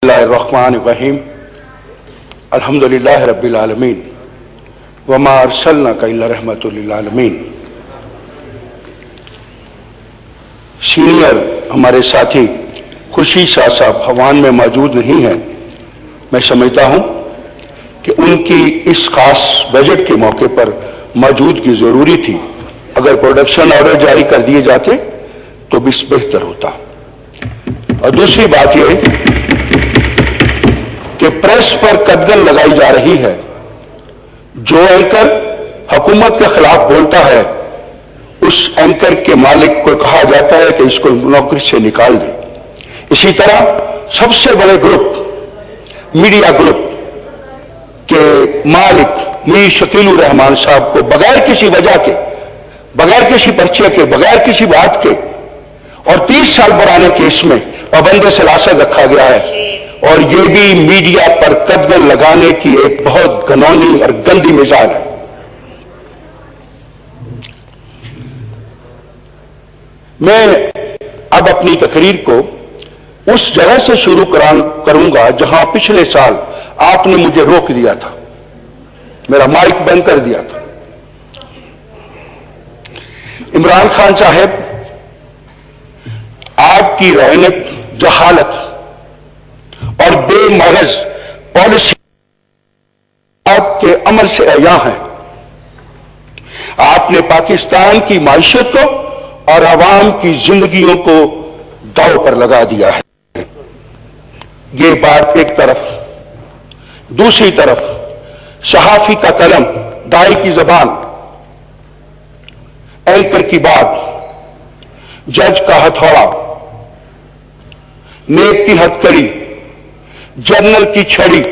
बिस्मिल्लाहिर्रहमानिर्रहीम अल्हम्दुलिल्लाहि रब्बिल आलमीन वमा अरसलनाका इल्ला रहमतुल लिल आलमीन। सीनियर हमारे साथी खुर्शीद शाह साहब हवान में मौजूद नहीं हैं। मैं समझता हूं कि उनकी इस खास बजट के मौके पर मौजूदगी जरूरी थी। अगर प्रोडक्शन ऑर्डर जारी कर दिए जाते तो भी बेहतर होता। और दूसरी बात यह कि प्रेस पर कदगन लगाई जा रही है। जो एंकर हुकूमत के खिलाफ बोलता है उस एंकर के मालिक को कहा जाता है कि इसको नौकरी से निकाल दे। इसी तरह सबसे बड़े ग्रुप मीडिया ग्रुप के मालिक मीर शकीलुर रहमान साहब को बगैर किसी वजह के, बगैर किसी पर्चे के, बगैर किसी बात के और 30 साल पुराने केस में पाबंद सलासत रखा गया है। और यह भी मीडिया पर कदगन लगाने की एक बहुत घिनौनी और गंदी मिसाल है। मैं अब अपनी तकरीर को उस जगह से शुरू करूंगा जहां पिछले साल आपने मुझे रोक दिया था, मेरा माइक बंद कर दिया था। इमरान खान साहब, आपकी रौनक, जहालत और बेमगज पॉलिसी आपके अमल से अया है। आपने पाकिस्तान की मायशत को और आवाम की जिंदगियों को दांव पर लगा दिया है। ये बात एक तरफ, दूसरी तरफ सहाफी का कलम, दाई की जबान, एंकर की बात, जज का हथौड़ा, नेब की हथकड़ी, जर्नल की छड़ी,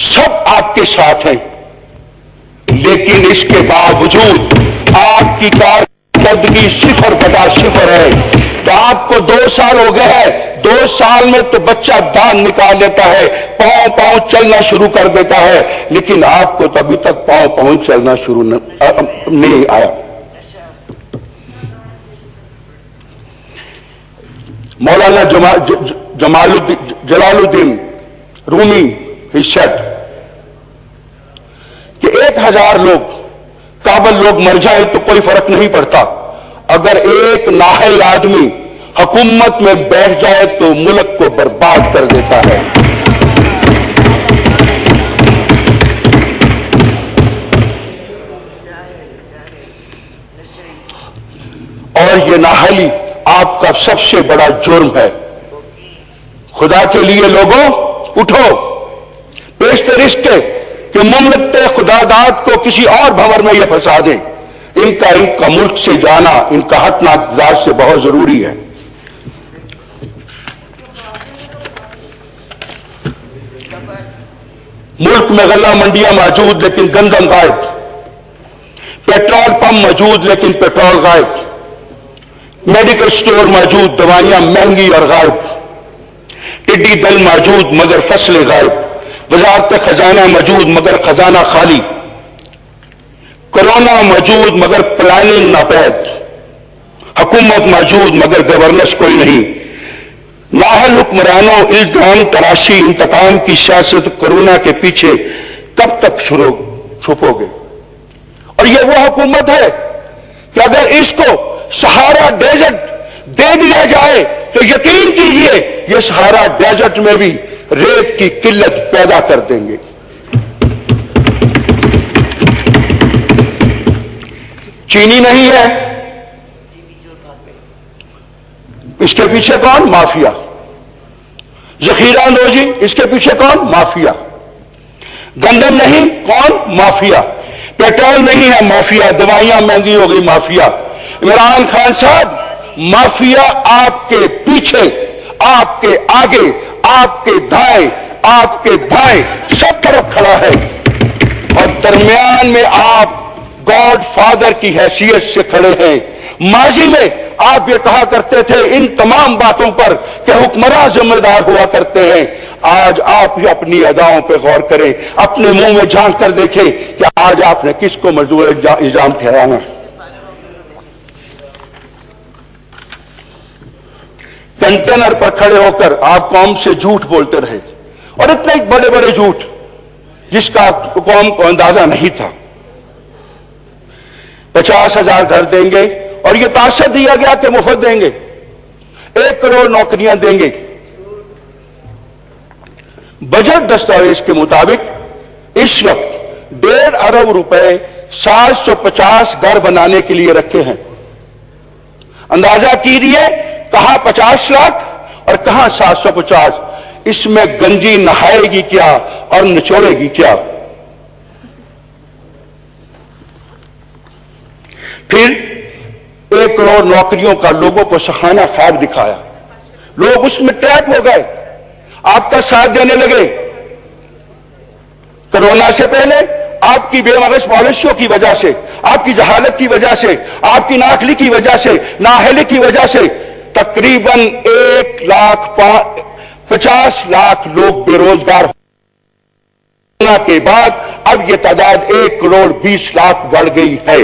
सब आपके साथ हैं। लेकिन इसके बावजूद आपकी कारकर्दगी 0/0 है। तो आपको 2 साल हो गए हैं। 2 साल में तो बच्चा दांत निकाल लेता है, पांव चलना शुरू कर देता है, लेकिन आपको तो अभी तक पांव चलना शुरू नहीं आया। मौलाना जलालुद्दीन रूमी ही सेड कि 1000 लोग, काबल लोग मर जाए तो कोई फर्क नहीं पड़ता। अगर एक नाहल आदमी हुकूमत में बैठ जाए तो मुल्क को बर्बाद कर देता है। और ये नाहली आपका सबसे बड़ा जुर्म है। खुदा के लिए लोगों उठो, पेशतर रिश्ते कि मुमलकते खुदादाद को किसी और भंवर में यह फंसा दे। इनका मुल्क से जाना, इनका हटना इक़्तिदार से बहुत जरूरी है। मुल्क में गल्ला मंडियां मौजूद लेकिन गंदम गायब, पेट्रोल पंप मौजूद लेकिन पेट्रोल गायब, मेडिकल स्टोर मौजूद, दवाइयां महंगी और गायब, टिड्डी दल मौजूद मगर फसलें गायब, वजारत खजाना मौजूद मगर खजाना खाली, कोरोना मौजूद मगर प्लानिंग नापैद, हुकूमत मौजूद मगर गवर्नेंस कोई नहीं। नाहल हुक्मरानों, इल्जाम तराशी, इंतकाम की सियासत कोरोना के पीछे कब तक छुपोगे? और यह वो हुकूमत है कि अगर इसको सहारा डेजर्ट दे दिया जाए तो यकीन कीजिए ये सहारा डेजर्ट में भी रेत की किल्लत पैदा कर देंगे। चीनी नहीं है, इसके पीछे कौन? माफिया। जखीरा अंदोजी, इसके पीछे कौन? माफिया। गंदम नहीं, कौन? माफिया। पेट्रोल नहीं है, माफिया। दवाइयां महंगी हो गई, माफिया। इमरान खान साहब, माफिया आपके पीछे, आपके आगे, आपके दाएं, आपके बाएं, सब तरफ खड़ा है। और दरमियान में आप गॉड फादर की हैसियत से खड़े हैं। माजी में आप ये कहा करते थे इन तमाम बातों पर कि हुक्मरान जिम्मेदार हुआ करते हैं। आज आप ही अपनी अदाओं पर गौर करें, अपने मुंह में झांक कर देखें कि आज आपने किसको मजदूर इल्जाम ठहराना। कंटेनर पर खड़े होकर आप कौम से झूठ बोलते रहे, اور اتنے بڑے بڑے جھوٹ جس کا قوم کو اندازہ نہیں تھا. 50,000 گھر دیں گے اور یہ تاثر دیا گیا کہ مفت دیں گے. 1 کروڑ نوکریاں دیں گے. بجٹ دستاویز کے مطابق اس وقت 1.5 ارب روپے 750 گھر بنانے کے لیے رکھے ہیں. اندازہ کیجیے کہاں 50 لاکھ اور کہاں 750. اس میں گنجی نہائے گی کیا اور نچوڑے گی کیا؟ پھر 1 کروڑ نوکریوں کا لوگوں کو سخانہ خواب دکھایا. لوگ اس میں ٹریپ ہو گئے, آپ کا ساتھ دینے لگے. کرونا سے پہلے آپ کی بے مغز پالیسیوں کی وجہ سے, آپ کی جہالت کی وجہ سے, آپ کی نااہلی کی وجہ سے, نااہلی کی وجہ سے تقریباً 1,50,00,000 لوگ بے روزگار ہونے کے بعد اب یہ تعداد 1,20,00,000 بڑھ گئی ہے.